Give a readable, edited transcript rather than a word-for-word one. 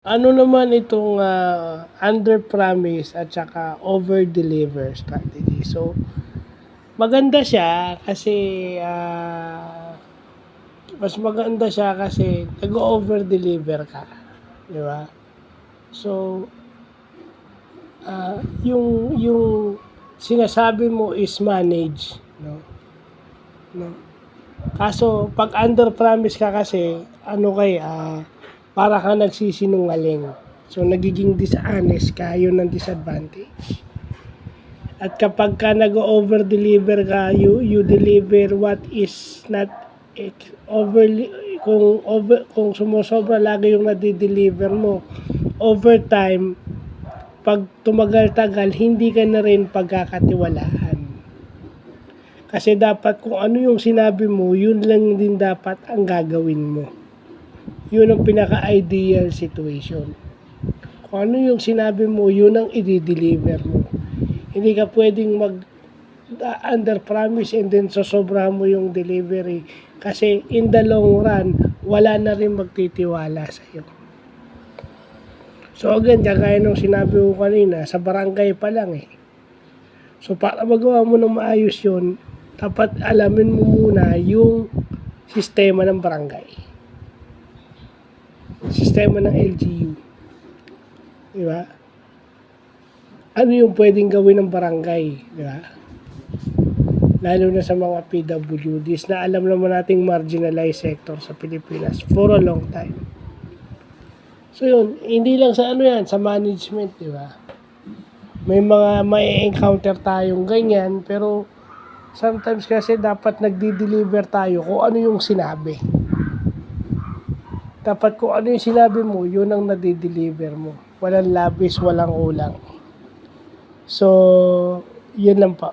Ano naman itong under promise at saka over deliver strategy. So maganda siya kasi mas maganda siya kasi nag-over deliver ka, di ba? So yung sinasabi mo is manage, no? Kaso pag under promise ka kasi para ka nagsisinungaling. So nagiging dishonest ka, yun ang disadvantage. At kapag ka nag-over deliver ka, you deliver what is not overly, kung sumusobra lagi yung nadi-deliver mo, over time, pag tumagal-tagal, hindi ka na rin pagkakatiwalaan. Kasi dapat kung ano yung sinabi mo, yun lang din dapat ang gagawin mo. Yun ang pinaka-ideal situation. Kung ano yung sinabi mo, yun ang i-deliver mo. Hindi ka pwedeng under promise and then sosobra mo yung delivery. Kasi in the long run, wala na rin magtitiwala sa iyo. So again, kagaya nung sinabi ko kanina, sa barangay pa lang So para magawa mo ng maayos yun, dapat alamin mo muna yung sistema ng barangay. Sistema ng LGU. Diba? Ano yung pwedeng gawin ng barangay? Diba? Lalo na sa mga PWDs na alam naman nating marginalized sector sa Pilipinas for a long time. So yun, hindi lang sa sa management, di ba? May mga may-encounter tayong ganyan, pero sometimes kasi dapat nagdi-deliver tayo kung ano yung sinabi. Dapat kung ano yung sinabi mo, yun ang nadi-deliver mo. Walang labis, walang ulang. So, yun lang pa.